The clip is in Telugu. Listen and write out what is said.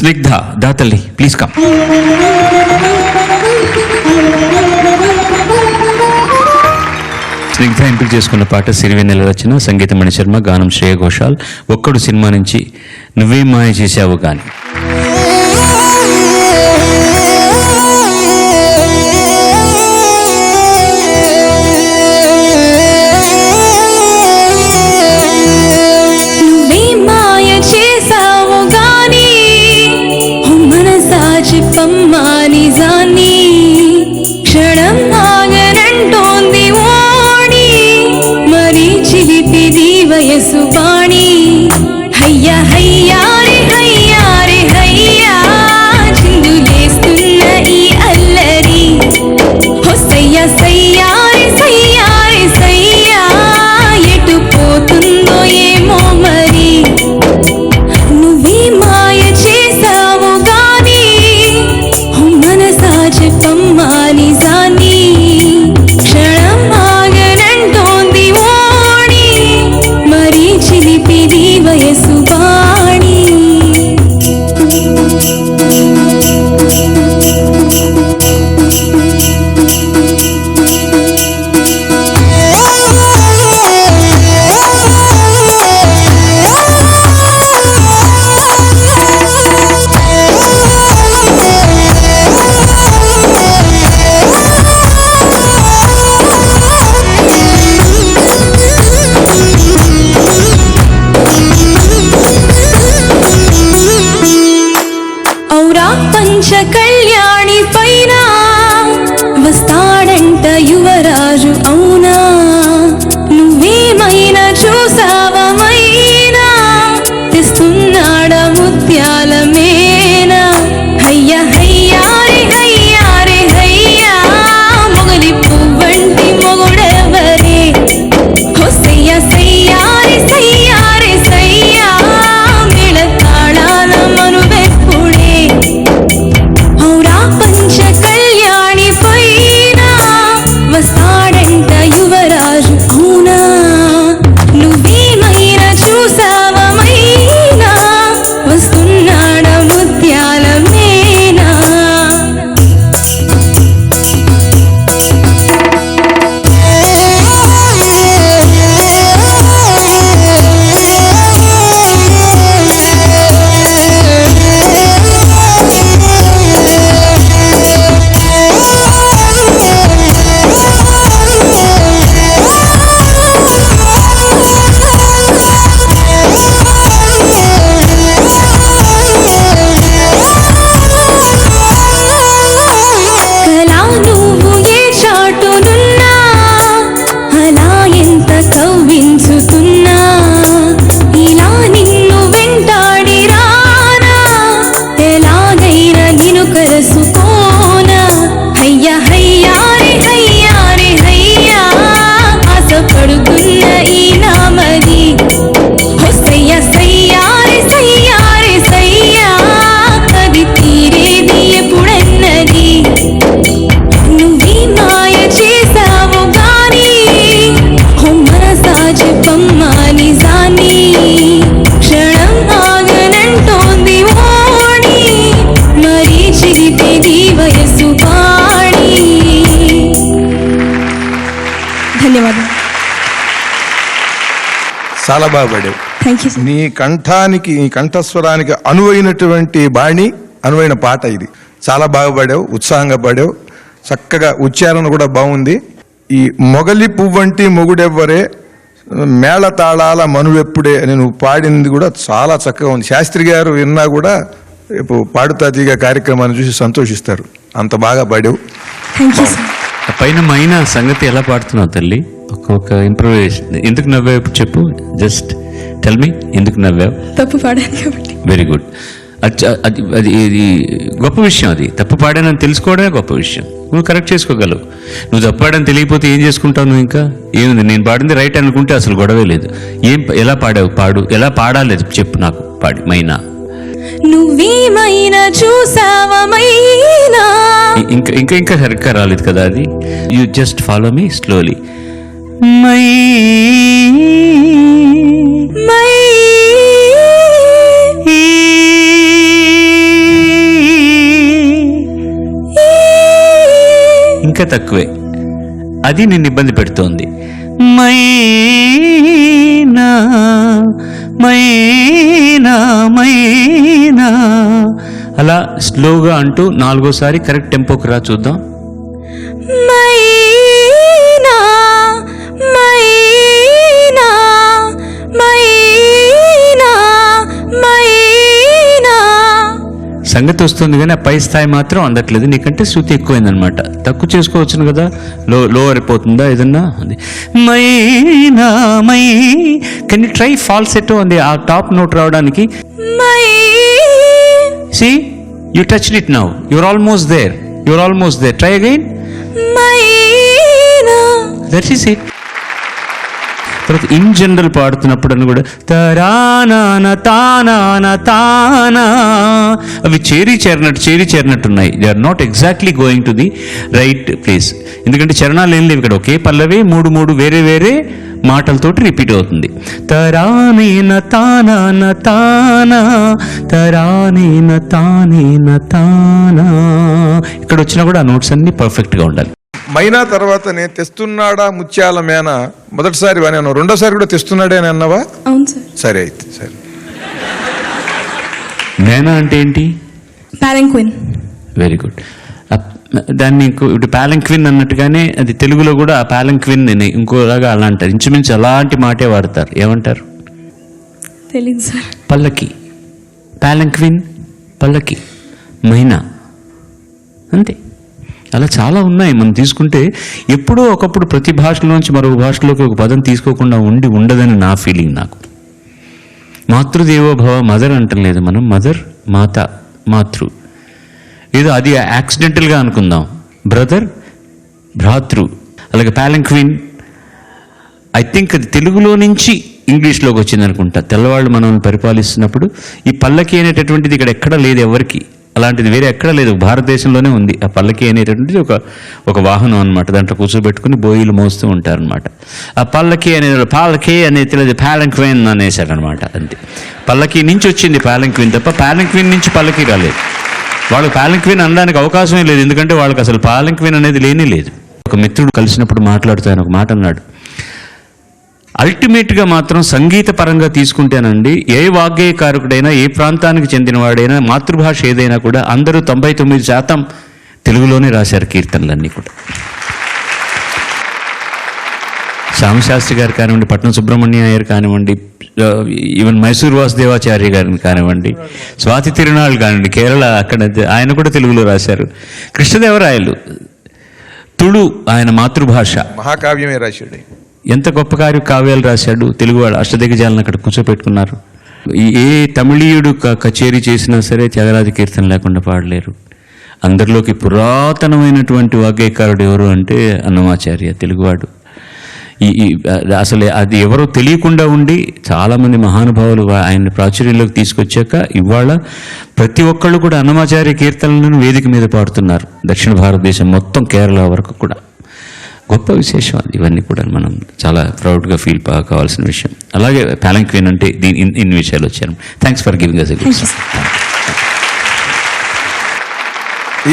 Snigdha దాతల్లి please come. స్నిగ్ధ ఎంపిక చేసుకున్న పాట సిరివెన్నెల రచన, సంగీతం మణిశర్మ, గానం శ్రేయ ఘోషాల్. ఒక్కడు సినిమా నుంచి నువ్వేం మాయ చేశావు గాని. వయసుపాణి హయ్యా హయ్యా రే హయ్యా రే హయ్యా చిందులేస్తున్న ఈ అల్లరి హో సయ్యా సయ్యా రే సయ్యా రే సయ్యా ఎటు పోతుందో ఏమో మరి నువ్వే మాయ చేసావు గాని హో మనసా చెప్పమ్మా నిజాన్ని క్షణం ఆగనంటోంది ఓణి మరి చిలిపిది వయసు బాణి పంచ కళ్యాణి పైన వస్తాడంట యువరాజు అవునా నువ్వేమైనా చూసావమైనా తెస్తున్నాడ ముత్యాల మేనా హయ్యా హయ్యా రే హయ్యా రే హయ్యా మొగలి పువ్వంటి మొగుడెవరే హో సయ్యా సయ్యా రే సయ్యా రే సయ్యా మేళ తాళాల మనువెప్పుడే పంచ కళ్యాణి పైన వస్తాడంట యువరాజు అవునా నువ్వేమైనా చూసావమైనా వస్తున్నాడ ముత్యాల మేనా కవ్వించుతున్నా ఇలా నిన్ను వెంటాడి రానా ఎలాగైనా నిన్ను కలుసుకోనా హయ్యా హయ్యా రే హయ్యా రే హయ్యా ఆశపడుతున్న ఈ నామది హో సయ్యా సయ్యా రే సయ్యా రే సయ్యా అది తీరేది ఎప్పుడన్నది నువ్వే మాయ చేసావు గాని చెప్పమ్మా నిజాన్ని క్షణం ఆగనంటోంది ఓణి మరి చిరిపేది వయసు పాణి. ధన్యవాదాలు. చాలా బాగా పాడావు. Thank you. నీ కంఠానికి నీ కంఠస్వరానికి అనువైనటువంటి బాణి అనువైన పాట ఇది. చాలా బాగా పాడావు, ఉత్సాహంగా పాడావు, చక్కగా ఉచ్చారణ కూడా బాగుంది. ఈ మొగలి పువ్వంటి మొగుడెవ్వరే మేళ తాళాల మనువెప్పుడే అని నువ్వు పాడింది కూడా చాలా చక్కగా ఉంది. శాస్త్రి గారు విన్నా కూడా రేపు పాడుతా తీగ కార్యక్రమాన్ని చూసి సంతోషిస్తారు. అంత బాగా పాడావు. పైన మైనా సంగతి ఎలా పాడుతున్నావు తల్లి? ఒక్కొక్క ఇంప్రూవైజేషన్. ఎందుకు నవ్వావు ఇప్పుడు చెప్పు, జస్ట్ టెల్ మీ ఎందుకు నవ్వావు? తప్పు పాడాను కాబట్టి. Very good. అది ఇది గొప్ప విషయం. అది తప్పు పాడానని తెలుసుకోవడమే గొప్ప విషయం. నువ్వు కరెక్ట్ చేసుకోగలవు. నువ్వు తప్పు పాడని తెలియకపోతే ఏం చేసుకుంటావు నువ్వు? ఇంకా ఏముంది, నేను పాడింది రైట్ అనుకుంటే అసలు గొడవే లేదు. ఎలా పాడావు? పాడు, ఎలా పాడాలి చెప్పు నాకు. పాడి మైనా. నువ్వేమైనా చూసావమైనా. ఇంకా ఇంకా ఇంకా సరిగ్గా రాలేదు కదా అది. You just follow me slowly. My my ఇంకా తక్కువే. అది నిన్ను ఇబ్బంది పెడుతోంది. మైనా మైనా మైనా అలా స్లోగా అంటూ 4వసారి కరెక్ట్ టెంపోకి రా చూద్దాం. మైనా మైనా మైనా మైనా. సంగతి వస్తుంది కానీ ఆ పై స్థాయి మాత్రం అందట్లేదు. నీకంటే శృతి ఎక్కువైందనమాట. తక్కువ చేసుకోవచ్చును కదా, లో అయిపోతుందా ఏదన్నా. అది మైనా మై. కెన్ యూ ట్రై ఫాల్సెటో అంది ఆ టాప్ నోట్ రావడానికి. See, you touched it now. You're almost there. Try again. That is it. తర్వాత ఇన్ జనరల్ పాడుతున్నప్పుడు అని కూడా తరానా తానా తానా అవి చేరినట్టున్నాయి. They are not exactly going to the right place. ఎందుకంటే చరణాలు ఏం లేవు ఇక్కడ. ఒకే పల్లవి మూడు వేరే మాటలతోటి రిపీట్ అవుతుంది. తరానేన తానా తానా తరానేన తానేన తానా. ఇక్కడ వచ్చినా కూడా ఆ నోట్స్ అన్ని పర్ఫెక్ట్గా ఉండాలి. మైనా తర్వాత నేను తెస్తున్నాడా ముత్యాల మేనా మొదటిసారి నేను రెండోసారి కూడా తెస్తున్నాడే అని అన్నావా? అవును సార్. సరే అయితే సరే. మేనా అంటే ఏంటి? పాలంక్విన్. Very good. దాన్ని ఇప్పుడు పాలంక్విన్ అన్నట్టుగానే అది తెలుగులో కూడా ఆ పాలంక్విన్ ఇంకోలాగా అలా అంటారు. ఇంచుమించు అలాంటి మాటే వాడతారు. ఏమంటారు? తెలీదు సార్. పల్లకి. పాలంక్విన్, పల్లకి, మైనా, అంతే. అలా చాలా ఉన్నాయి. మనం తీసుకుంటే ఎప్పుడో ఒకప్పుడు ప్రతి భాషలోంచి మరొక భాషలోకి ఒక పదం తీసుకోకుండా ఉండదని నా ఫీలింగ్. నాకు మాతృదేవోభవ, మదర్ అంటలేదు మనం. మదర్, మాత, మాతృ, ఏదో అది యాక్సిడెంటల్గా అనుకుందాం. బ్రదర్, భ్రాతృ. అలాగే పాలంక్విన్ ఐ థింక్ అది తెలుగులో నుంచి ఇంగ్లీష్లోకి వచ్చింది అనుకుంటా. తెల్లవాళ్ళు మనం పరిపాలిస్తున్నప్పుడు ఈ పల్లకి అనేటటువంటిది ఇక్కడ ఎక్కడా లేదు ఎవరికి. అలాంటిది వేరే ఎక్కడా లేదు, భారతదేశంలోనే ఉంది. ఆ పల్లకి అనేటటువంటిది ఒక వాహనం అనమాట. దాంట్లో కూర్చోబెట్టుకుని బోయిలు మోస్తూ ఉంటారనమాట. ఆ పల్లకి అనేది తెలియదు, పాలంక్విన్ అనేసారనమాట. అంతే. పల్లకి నుంచి వచ్చింది పాలంక్విన్ తప్ప పాలంక్విన్ నుంచి పల్లకి రాలేదు. వాళ్ళకి పాలంక్విన్ అనడానికి అవకాశమే లేదు, ఎందుకంటే వాళ్ళకి అసలు పాలంక్విన్ అనేది లేనే లేదు. ఒక మిత్రుడు కలిసినప్పుడు మాట్లాడుతూ ఆయన ఒక మాట అన్నాడు. అల్టిమేట్గా మాత్రం సంగీత పరంగా తీసుకుంటేనండి, ఏ వాగ్గేయకారకుడైనా, ఏ ప్రాంతానికి చెందినవాడైనా, మాతృభాష ఏదైనా కూడా అందరూ 99% తెలుగులోనే రాశారు కీర్తనలన్నీ కూడా. శ్యామశాస్త్రి గారు కానివ్వండి, పట్నం సుబ్రహ్మణ్య అయ్యర్ కానివ్వండి, ఈవెన్ మైసూర్ వాసుదేవాచార్య గారిని కానివ్వండి, స్వాతి తిరునాళ్ళు కానివ్వండి, కేరళ అక్కడ ఆయన కూడా తెలుగులో రాశారు. కృష్ణదేవరాయలు తుళు ఆయన మాతృభాష, మహాకావ్యమే రాశాడు. ఎంత గొప్ప కావ్యాలు రాశాడు. తెలుగువాడు అష్టదిగ్గజాలను అక్కడ కూర్చోపెట్టుకున్నారు. ఏ తమిళీయుడు కచేరీ చేసినా సరే త్యాగరాజ కీర్తన లేకుండా పాడలేరు. అందరిలోకి పురాతనమైనటువంటి వాగ్గేయకారుడు ఎవరు అంటే అన్నమాచార్య, తెలుగువాడు. అసలు అది ఎవరో తెలియకుండా ఉండి చాలామంది మహానుభావులు ఆయన్ని ప్రాచుర్యంలోకి తీసుకొచ్చాక ఇవాళ ప్రతి ఒక్కళ్ళు కూడా అన్నమాచార్య కీర్తనలను వేదిక మీద పాడుతున్నారు. దక్షిణ భారతదేశం మొత్తం, కేరళ వరకు కూడా. గొప్ప విశేషం అది. ఇవన్నీ కూడా మనం చాలా ప్రౌడ్గా ఫీల్ కావాల్సిన విషయం. అలాగే పాలంక్విన్ అంటే ఇన్ని విషయాలు వచ్చారు. Thanks for giving us a good song.